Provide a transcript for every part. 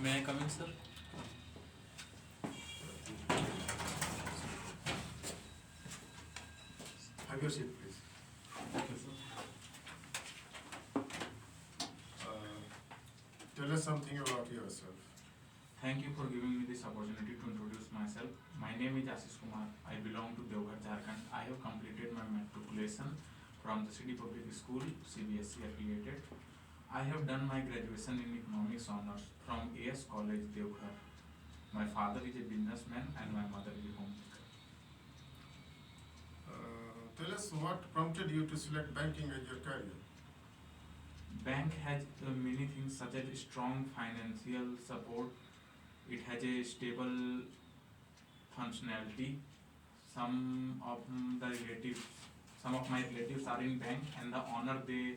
May I come in, sir? Have your seat, please. Thank you, sir. Tell us something about yourself. Thank you for giving me this opportunity to introduce myself. My name is Ashish Kumar. I belong to Deoghar, Jharkhand. I have completed my matriculation from the City Public School, CBSE affiliated. I have done my graduation in economics honors from AS College, Deoghar. My father is a businessman and my mother is a homemaker. Tell us what prompted you to select banking as your career. Bank has many things such as strong financial support. It has a stable functionality. Some of the relatives, some of my relatives are in bank, and the honor they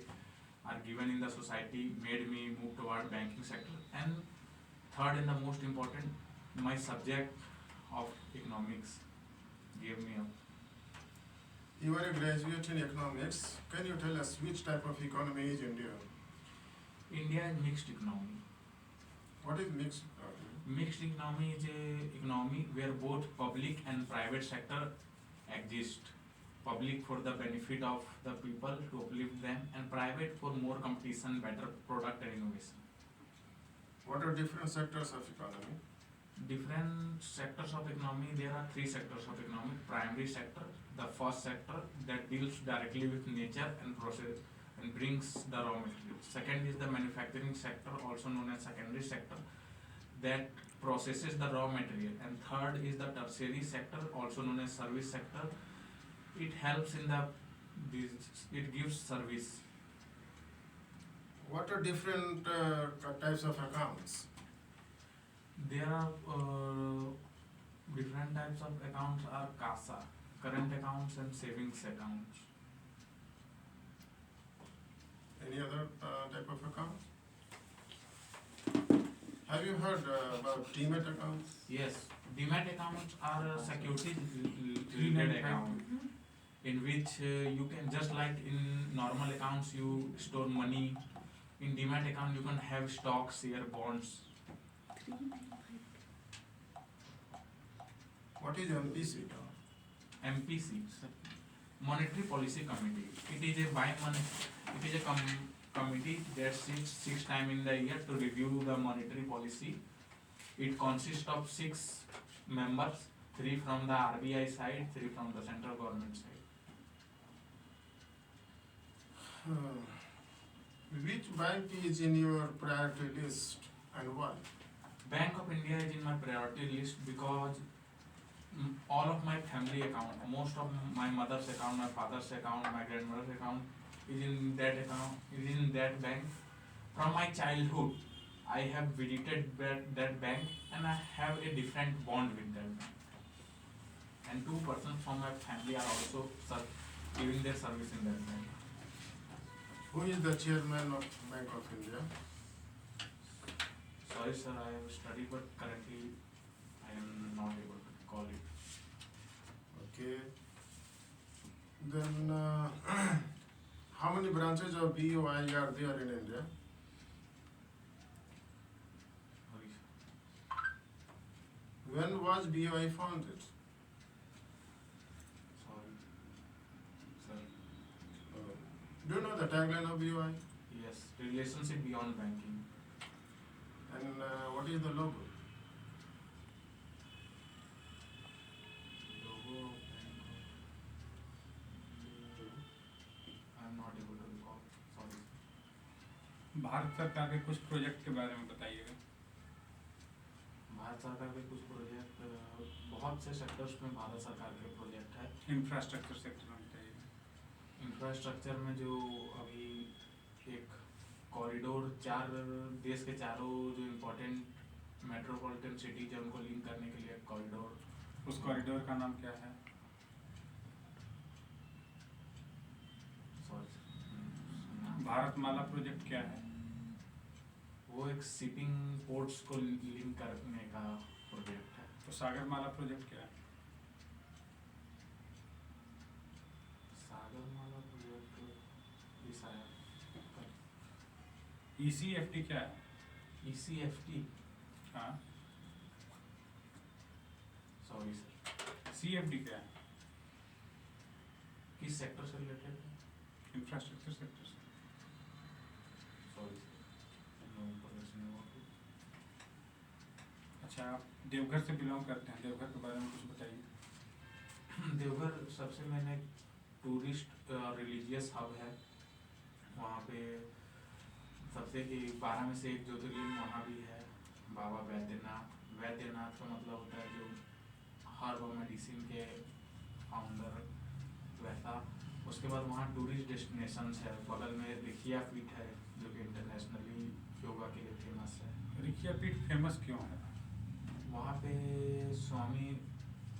are given in the society made me move toward banking sector. And third and the most important, my subject of economics gave me a. You are a graduate in economics. Can you tell us which type of economy is India? India is mixed economy. What is mixed economy? Mixed economy is a economy where both public and private sector exist. Public for the benefit of the people to uplift them, and private for more competition, better product and innovation. What are different sectors of economy? Different sectors of economy, there are three sectors of economy. Primary sector, the first sector that deals directly with nature and process and brings the raw material. Second is the manufacturing sector, also known as secondary sector, that processes the raw material. And third is the tertiary sector, also known as service sector. It helps in it gives service. What are different types of accounts? There are different types of accounts are CASA, current accounts and savings accounts. Any other type of account? Have you heard about Demat accounts? Yes, Demat accounts are securities related account in which you can, just like in normal accounts you store money, in Demat account you can have stocks, share, bonds. What is MPC? MPC, Monetary Policy Committee. It is a committee that sits 6 times in the year to review the monetary policy. It consists of 6 members, 3 from the RBI side, 3 from the central government side. Which bank is in your priority list and why? Bank of India is in my priority list because all of my family account, most of my mother's account, my father's account, my grandmother's account is in that bank. From my childhood, I have visited that bank and I have a different bond with that bank. And 2 persons from my family are also giving their service in that bank. Who is the chairman of Bank of India? Sorry sir, I have studied but currently I am not able to call it. Okay. Then, how many branches of BOI are there in India? Sorry. When was BOI founded? Sorry. Sir. Do you know the tagline of BOI? Yes, relationship beyond banking. And what is the logo? Logo of bank I am not able to recall. Sorry. Bharat सरकार के कुछ project के बारे में बताइएगा। भारत सरकार के कुछ प्रोजेक्ट, बहुत से सेक्टर्स में भारत सरकार के प्रोजेक्ट है। इंफ्रास्ट्रक्चर सेक्टर में बताइएगा। इंफ्रास्ट्रक्चर में जो अभी एक कॉरिडोर, 4 देश के चारों जो इम्पोर्टेंट मेट्रोपॉलिटन सिटीज है उनको लिंक करने के लिए एक कॉरिडोर। उस कॉरिडोर का नाम क्या है? सॉरी, भारतमाला प्रोजेक्ट क्या है? वो एक शिपिंग पोर्ट्स को लिंक करने का प्रोजेक्ट है। तो सागरमाला प्रोजेक्ट क्या है? सागरमाला प्रोजेक्ट इस आया। ECFT क्या है? ECFT हाँ, सॉरी सर, CFD क्या है? किस सेक्टर से रिलेटेड है? इंफ्रास्ट्रक्चर सेक्टर से। Sorry sir, no information about it. अच्छा, आप देवघर से बिलोंग करते हैं, देवघर के बारे में कुछ बताइए। देवघर सबसे मैंने टूरिस्ट रिलीजियस हब है, वहाँ पे सबसे 12 में से एक ज्योतिर्लिंग वहाँ भी है, बाबा वैद्यनाथ। वैद्यनाथ का मतलब होता है जो हर्ब मेडिसिन के फाउंडर, वैसा। उसके बाद वहाँ टूरिस्ट डेस्टिनेशंस है, बगल में रिखिया पीठ है जो कि इंटरनेशनली योगा के लिए फेमस है। रिखिया पीठ फेमस क्यों है? वहाँ पे स्वामी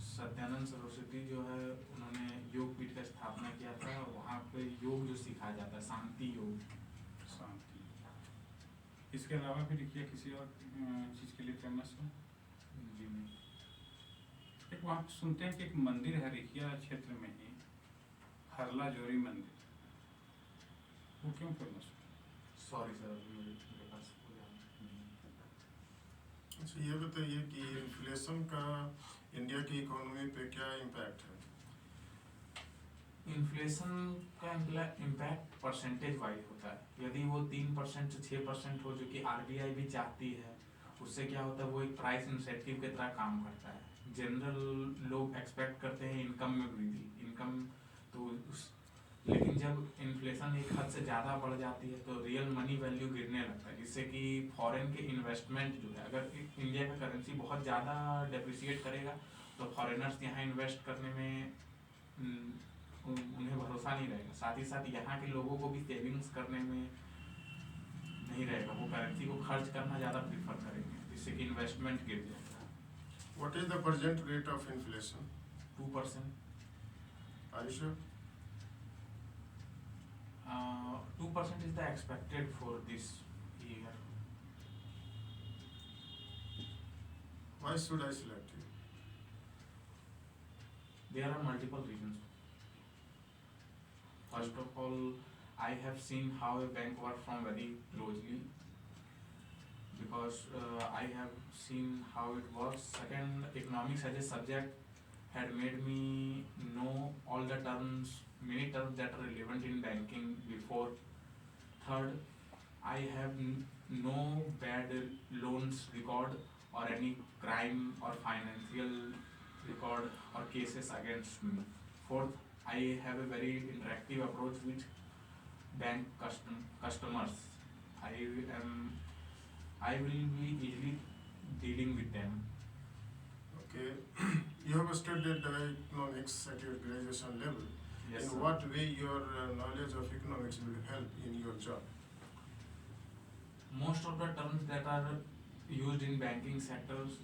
सत्यानंद सरस्वती जो है, उन्होंने योग पीठ का स्थापना किया था, और वहाँ पे योग जो सिखाया जाता है, शांति योग। शांति। इसके अलावा भी रिखिया किसी और चीज़ के लिए फेमस है? जी नहीं। एक वहाँ पे सुनते हैं कि एक मंदिर है रिखिया क्षेत्र में ही, हरला जोरी मंदिर, वो क्यों फेमस है? सॉरी सर, मेरे पास कोई जानकारी नहीं। अच्छा, ये बताइए कि इन्फ्लेशन का इंडिया की इकोनॉमी पे क्या इम्पैक्ट है? इन्फ्लेशन का इम्पैक्ट परसेंटेज वाइज होता है। यदि वो 3% से 6% हो, जो कि RBI भी चाहती है, उससे क्या होता है, वो एक प्राइस इंसेंटिव की तरह काम करता है। जनरल लोग एक्सपेक्ट करते हैं इनकम में वृद्धि, इनकम तो उस, लेकिन जब इन्फ्लेशन एक हद से ज़्यादा बढ़ जाती है तो रियल मनी वैल्यू गिरने लगता है, जिससे कि फॉरेन के इन्वेस्टमेंट जो है, अगर इंडिया का करेंसी बहुत ज़्यादा डेप्रिसिएट करेगा तो फॉरेनर्स यहाँ इन्वेस्ट करने में उन्हें भरोसा नहीं रहेगा। साथ ही साथ यहाँ के लोगों को भी सेविंग्स करने में नहीं रहेगा, वो करेंसी को खर्च करना ज़्यादा प्रीफर करेंगे, जिससे कि इन्वेस्टमेंट गिर जाएगा। What is the present rate of inflation? 2%। Are you sure? 2% is the expected for this year. Why should I select you? There are multiple reasons. First of all, I have seen how a bank works from very closely, because I have seen how it works. Second, economics as a subject had made me know all the terms, many terms that are relevant in banking before. Third, I have no bad loans record or any crime or financial record or cases against me. Fourth, I have a very interactive approach with bank customers. I will be easily dealing with them. Okay, you have studied economics at your graduation level. Yes, In sir. what way your knowledge of economics will help in your job? Most of the terms that are used in banking sectors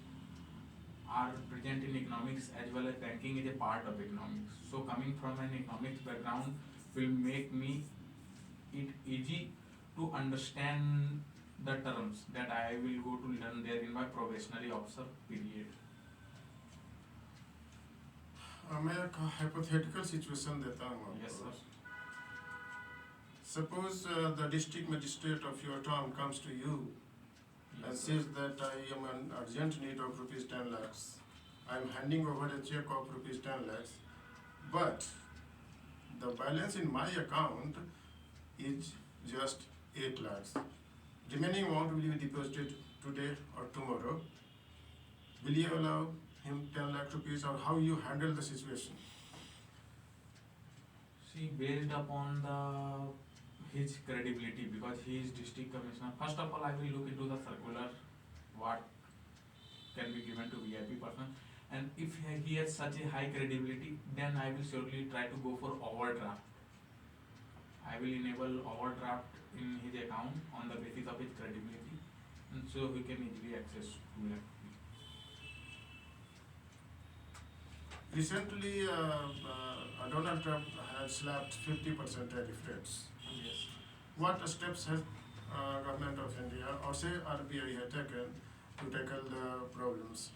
are present in economics, as well as banking is a part of economics. So coming from an economics background will make me it easy to understand the terms that I will go to learn there in my probationary officer period. मैं एक hypothetical situation देता हूँ आपको. Yes, sir. Suppose the district magistrate of your town comes to you and Yes, sir. says that I am in urgent need of rupees 10 lakhs. I am handing over a check of rupees 10 lakhs, but the balance in my account is just 8 lakhs. Remaining amount will be deposited today or tomorrow. Will you allow him 10 lakh rupees, or how you handle the situation? See, based upon his credibility, because he is district commissioner, first of all I will look into the circular, what can be given to VIP person, and if he has such a high credibility, then I will surely try to go for overdraft. I will enable overdraft in his account on the basis of his credibility, and so he can easily access 2 lakh. Recently, Donald Trump had slapped 50% tariff rates. Yes. What steps has government of India or say RBI had taken to tackle the problems?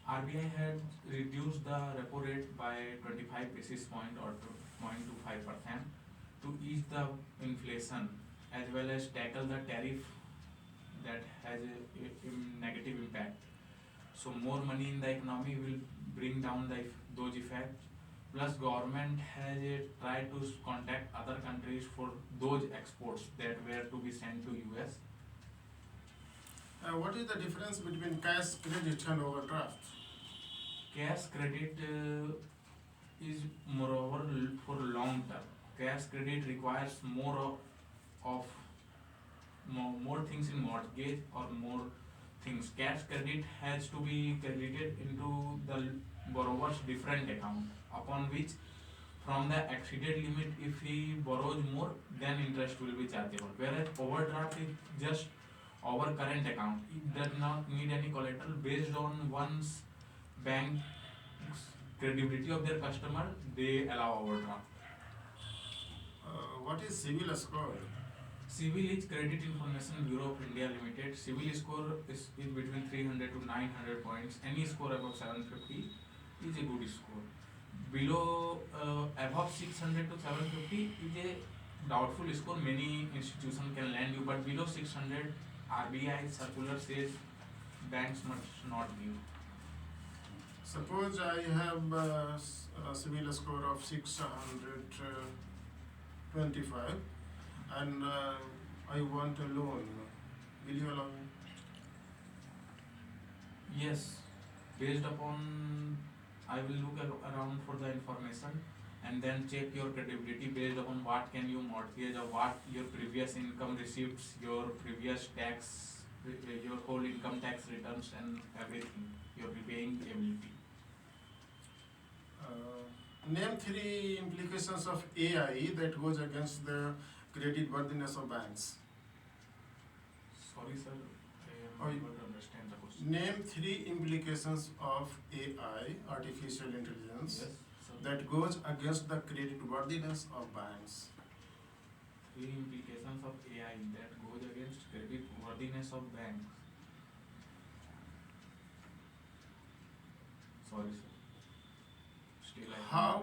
RBI had reduced the repo rate by 25 basis point or 0.25% to ease the inflation, as well as tackle the tariff that has a negative impact. So more money in the economy will bring down those effects. Plus government has tried to contact other countries for those exports that were to be sent to US. What is the difference between cash credit and overdraft? Cash credit is moreover for long term. Cash credit requires of more things in mortgage or more things. Cash credit has to be credited into the borrower's different account, upon which from the exceeded limit, if he borrows more, then interest will be chargeable. Whereas overdraft is just our current account. It does not need any collateral. Based on one's bank's credibility of their customer, they allow overdraft. What is CIBIL score? CIBIL is Credit Information Bureau of India Limited. CIBIL score is between 300 to 900 points. Any score above 750 is a good score. Below above 600 to 750 is a doubtful score. Many institutions can lend you, but below 600, RBI circular says banks must not give. Suppose I have a CIBIL score of 625 and I want a loan. Will you allow me? Yes, based upon, I will look around for the information and then check your credibility based upon what can you mortgage or what your previous income receipts, your previous tax, your whole income tax returns and everything, your repaying ability. Name 3 implications of AI that goes against the credit worthiness of banks. Sorry sir, I Oh, am not able to understand the question. Name 3 implications of AI, artificial intelligence, Yes, sir. that goes against the credit worthiness of banks. 3 implications of AI that goes against credit worthiness of banks. Sorry sir. Still I How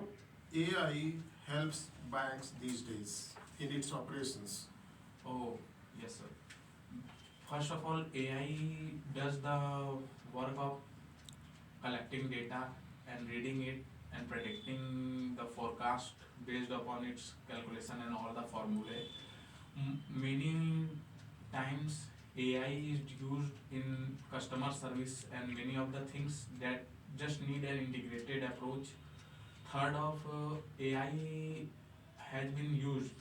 AI helps banks these days in its operations? Oh, yes sir. First of all, AI does the work of collecting data and reading it and predicting the forecast based upon its calculation and all the formulae. Many times AI is used in customer service and many of the things that just need an integrated approach. Third of AI has been used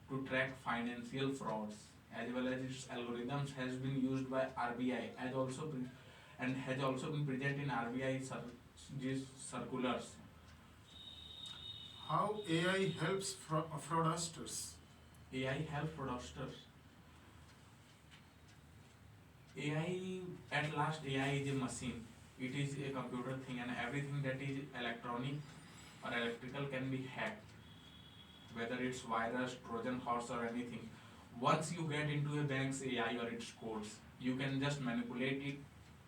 to track financial frauds as well as its algorithms has been used by RBI as also and has also been present in RBI these circulars. How AI helps fraudsters? AI helps fraudsters. AI, at last AI is a machine. It is a computer thing and everything that is electronic or electrical can be hacked. Whether it's virus, Trojan horse or anything. Once you get into a bank's AI or its codes, you can just manipulate it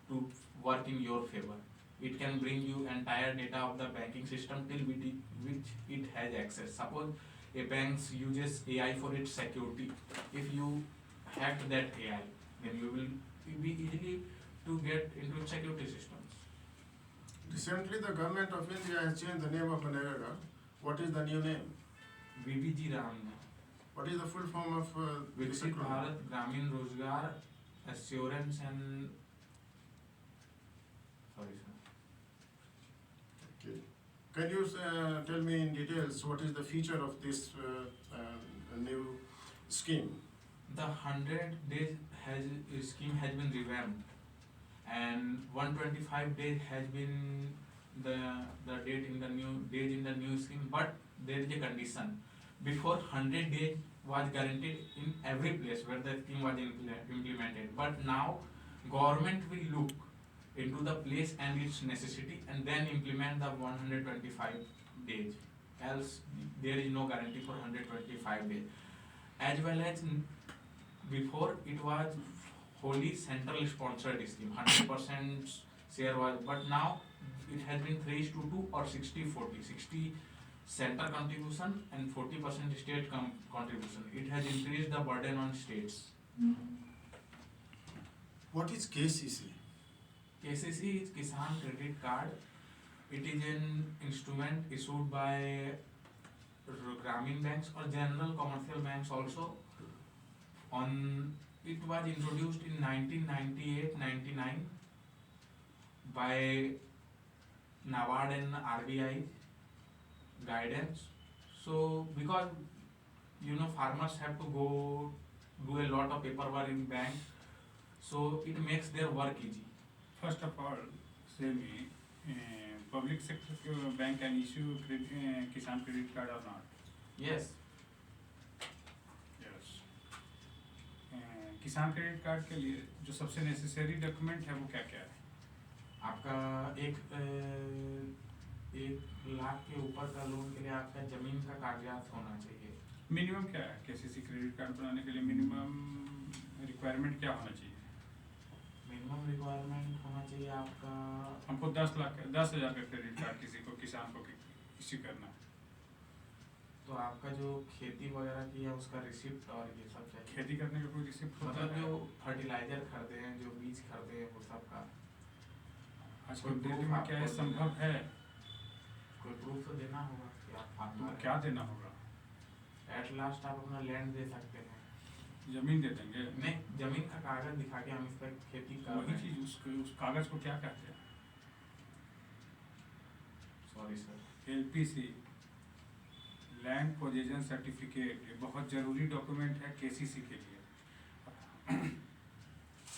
to work in your favor. It can bring you entire data of the banking system till which it has access. Suppose a bank uses AI for its security. If you hack that AI, then you will be easily to get into its security systems. Recently, the government of India has changed the name of Manrega. What is the new name? VBG Ram, What is the full form of this Viksit acronym? Bharat Gramin Rozgar Assurance and sorry sir. Okay. Can you tell me in details what is the feature of this new scheme? The 100 days scheme has been revamped and 125 days has been the date in the new scheme, but there is a condition. Before 100 days was guaranteed in every place where the scheme was implemented, but now government will look into the place and its necessity and then implement the 125 days, else there is no guarantee for 125 days. As well as before it was wholly central sponsored scheme, 100% share was, but now it has been 3:2 or 60-40, 60 center contribution and 40% state contribution. It has increased the burden on states. What is KCC? KCC is Kisan Credit Card. It is an instrument issued by Gramin banks or general commercial banks also. It was introduced in 1998-99 by NABARD and RBI guidance. So because farmers have to go do a lot of paperwork in bank, so it makes their work easy. First of all, say me, public sector bank can issue Kisan credit card or not? Yes. Yes. किसान credit card के लिए जो सबसे necessary document है वो क्या क्या है? आपका एक लाख के ऊपर का लोन के लिए आपका जमीन का कागजात होना चाहिए। मिनिमम क्या है केसीसी क्रेडिट कार्ड बनाने के लिए? मिनिमम रिक्वायरमेंट क्या होना चाहिए? मिनिमम रिक्वायरमेंट होना चाहिए आपका, हमको 10,00,000 का क्रेडिट कार्ड किसी को किसान को इश्यू करना है, तो आपका जो खेती वगैरह की है उसका रिसिप्ट और ये सब चाहिए। खेती करने का कोई रिसिप्ट होता मतलब है? जो फर्टिलाइजर खरीदे हैं, जो बीज खरीदे हैं, वो सब का आज के डेट में क्या ये संभव है? कोई प्रूफ तो देना होगा कि आप तो फार्मर क्या देना होगा? एट लास्ट आप अपना लैंड दे सकते हैं। जमीन दे देंगे? नहीं, जमीन का कागज दिखा के हम इस पर खेती कर वही रहे हैं। चीज उस कागज को क्या कहते हैं? Sorry sir. LPC, land possession certificate, ये बहुत ज़रूरी डॉक्यूमेंट है केसीसी के लिए।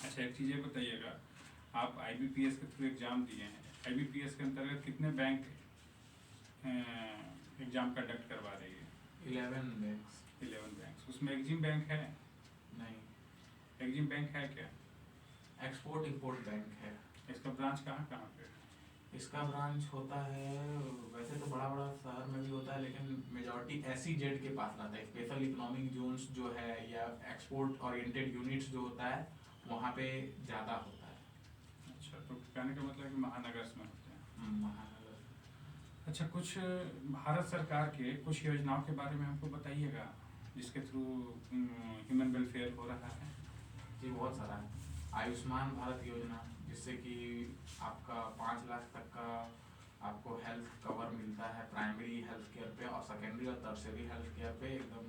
अच्छा, एक चीज़ ये बताइएगा, आप IBPS के थ्रू एग्ज़ाम दिए हैं, IBPS के अंतर्गत कितने बैंक एग्ज़ाम कंडक्ट करवा रही है? 11 बैंक्स। 11 बैंक्स। उसमें एग्जिम बैंक है? नहीं। एग्जिम बैंक है क्या? एक्सपोर्ट इंपोर्ट बैंक है। इसका ब्रांच कहाँ कहाँ पे? इसका ब्रांच होता है, वैसे तो बड़ा बड़ा शहर में भी होता है, लेकिन मेजॉरिटी SEZ के पास रहता है। स्पेशल इकोनॉमिक जोन्स जो है या एक्सपोर्ट ओरिएंटेड यूनिट्स जो होता है, वहाँ पे ज़्यादा होता है। अच्छा, तो कहने का मतलब है कि महानगर में होते हैं। महानगर। अच्छा, कुछ भारत सरकार के कुछ योजनाओं के बारे में हमको बताइएगा जिसके थ्रू ह्यूमन वेलफेयर हो रहा है। जी बहुत सारा है। आयुष्मान भारत योजना, जिससे कि आपका 5 लाख तक का आपको हेल्थ कवर मिलता है प्राइमरी हेल्थ केयर पे, और सेकेंडरी और टर्शियरी हेल्थ केयर पे एकदम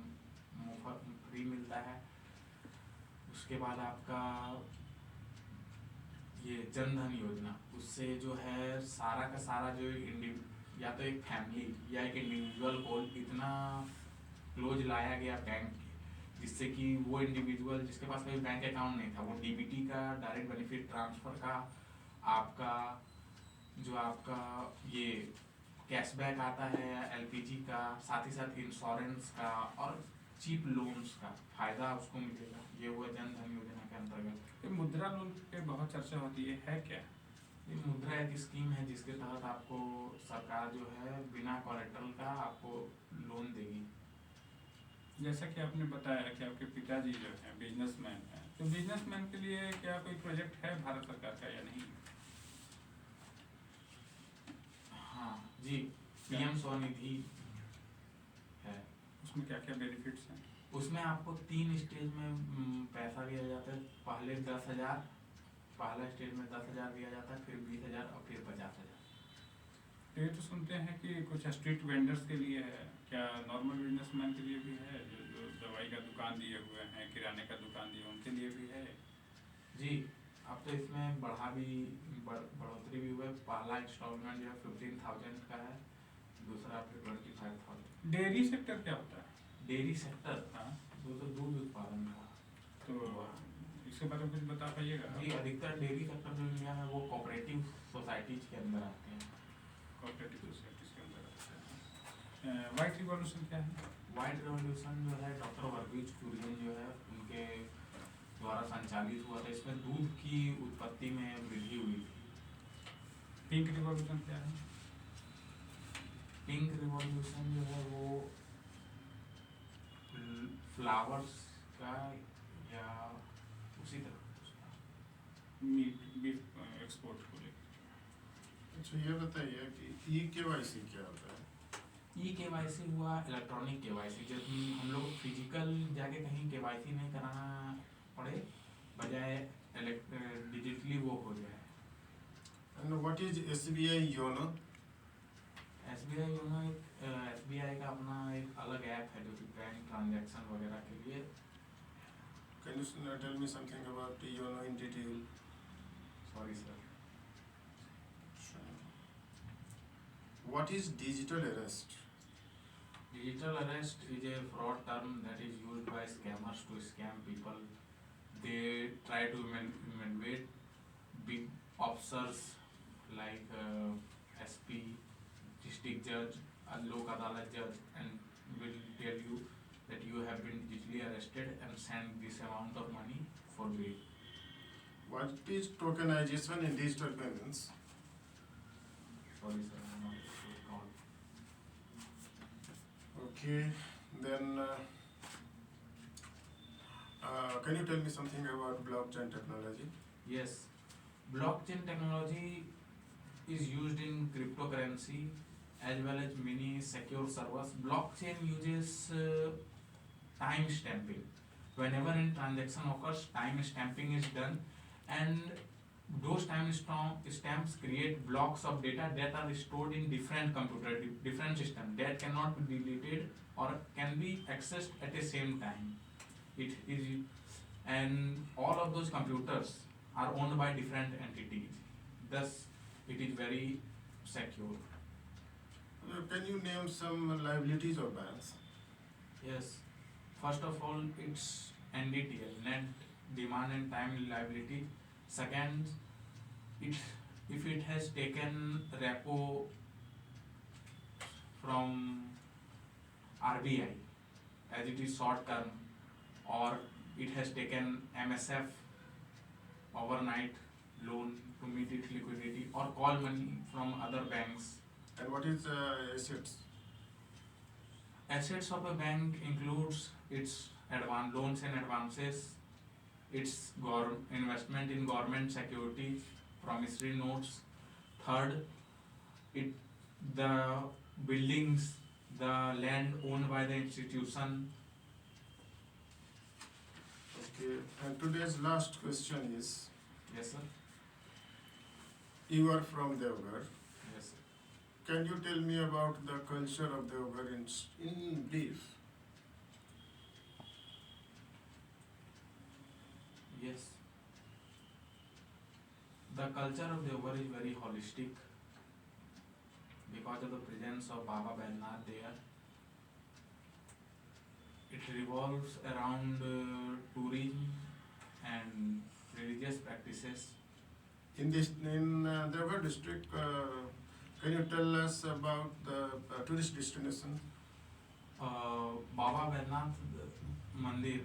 मुफ्त फ्री मिलता है। उसके बाद आपका ये जन धन योजना, उससे जो है सारा का सारा जो या तो एक फैमिली या एक इंडिविजुअल को इतना क्लोज लाया गया बैंक के, जिससे कि वो इंडिविजुअल जिसके पास कोई बैंक अकाउंट नहीं था, वो DBT का, डायरेक्ट बेनिफिट ट्रांसफ़र का, आपका जो आपका ये कैशबैक आता है LPG का, साथ ही साथ इंश्योरेंस का और चीप लोन्स का फ़ायदा उसको मिलेगा। ये हुआ जन धन योजना के अंतर्गत। ये मुद्रा लोन पे बहुत चर्चा होती है क्या? ये मुद्रा एक स्कीम है जिसके तहत आपको सरकार जो है बिना कोलेटरल का आपको लोन देगी। जैसा कि आपने बताया कि आपके पिताजी जो हैं बिजनेसमैन हैं, तो बिजनेसमैन के लिए क्या कोई प्रोजेक्ट है भारत सरकार का या नहीं? हाँ जी, PM स्वनिधि है। उसमें क्या क्या बेनिफिट्स हैं? उसमें आपको 3 स्टेज में पैसा दिया जाता है। पहले 10,000, पहला स्टेज में 10,000 दिया जाता है, फिर 20,000 और फिर 50,000। तो ये तो सुनते हैं कि कुछ स्ट्रीट वेंडर्स के लिए है, क्या नॉर्मल बिजनेसमैन के लिए भी है? जो दवाई का दुकान दिए हुए हैं, किराने का दुकान दिए, उनके लिए भी है? जी, अब तो इसमें बढ़ोतरी भी हुआ है। पहला इंस्टॉलमेंट जो है 15,000 का है, दूसरा फिर 25,000। डेयरी सेक्टर क्या होता है? डेयरी सेक्टर, हाँ, जो तो दूध उत्पादन का। तो इसके बारे में कुछ बता पाइएगा? जी, अधिकतर डेयरी सेक्टर जो इंडिया में वो कोऑपरेटिव सोसाइटीज के अंदर आते हैं। कोऑपरेटिव सोसाइटीज के अंदर आते हैं। व्हाइट रिवॉल्यूशन क्या है? व्हाइट रेवोल्यूशन जो है डॉक्टर वर्गीज कुरियन जो है उनके द्वारा संचालित हुआ था। इसमें दूध की उत्पत्ति में वृद्धि हुई थी। पिंक रिवॉल्यूशन क्या है? पिंक रिवॉल्यूशन जो है वो फ्लावर्स का या उसी तरह उसका। मीट बीफ एक्सपोर्ट को लेकर। अच्छा, ये बताइए कि eKYC क्या होता है? eKYC हुआ इलेक्ट्रॉनिक KYC, जब हम लोग फिजिकल जाके कहीं KYC नहीं कराना पड़े, बजाय what is SBI YONO? SBI YONO एक SBI का अपना एक अलग ऐप है जो कि बैंक ट्रांजैक्शन वगैरह के लिए. Can you tell me something about the YONO in detail? Sorry sir. What is digital arrest? Digital arrest is a fraud term that is used by scammers to scam people. They try to invade big officers like SP, district judge, a lok adalat judge, and will tell you that you have been digitally arrested and send this amount of money for bail. What is tokenization in digital payments? Sorry sir, I'm not able to recall. Okay, then can you tell me something about blockchain technology? Yes, blockchain technology is used in cryptocurrency as well as many secure servers. Blockchain uses time stamping. Whenever a transaction occurs, time stamping is done, and those stamps create blocks of data that are stored in different computer, different systems that cannot be deleted or can be accessed at the same time. It is, and all of those computers are owned by different entities. Thus, it is very secure. Can you name some liabilities of banks? Yes. First of all, it's NDTL, net demand and time liability. Second, if it has taken repo from RBI as it is short term, or it has taken MSF overnight loan to meet its liquidity, or call money from other banks. And what is assets? Assets of a bank includes its loans and advances, its investment in government securities, promissory notes. Third, the buildings, the land owned by the institution. Okay, and today's last question is, Yes sir. you are from Devgar. Yes sir. Can you tell me about the culture of Devgar in brief? Yes. The culture of Devgar is very holistic because of the presence of Baba Baidnath there. It revolves around tourism and religious practices. In Devgar district, can you tell us about the tourist destination? Baba Baidnath Mandir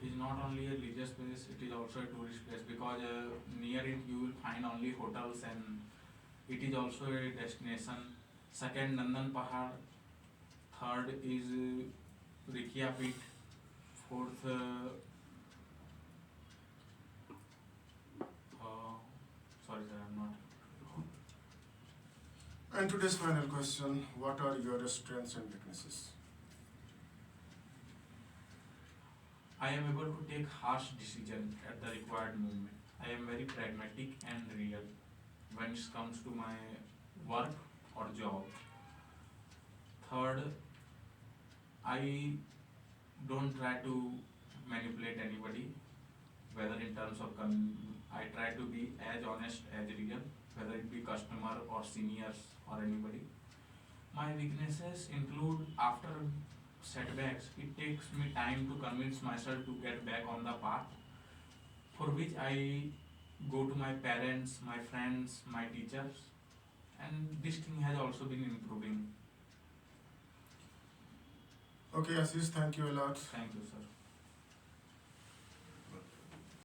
is not only a religious place, it is also a tourist place because near it you will find only hotels, and it is also a destination. Second, Nandan Pahad. Third is Rikhia Peeth. Fourth, sorry sir, I'm not. And today's final question, what are your strengths and weaknesses? I am able to take harsh decisions at the required moment. I am very pragmatic and real when it comes to my work or job. Third, I don't try to manipulate anybody, whether in terms of I try to be as honest as real, whether it be customer or seniors or anybody. My weaknesses include after setbacks, it takes me time to convince myself to get back on the path, for which I go to my parents, my friends, my teachers, and this thing has also been improving. Okay, Ashish, thank you a lot. Thank you, sir.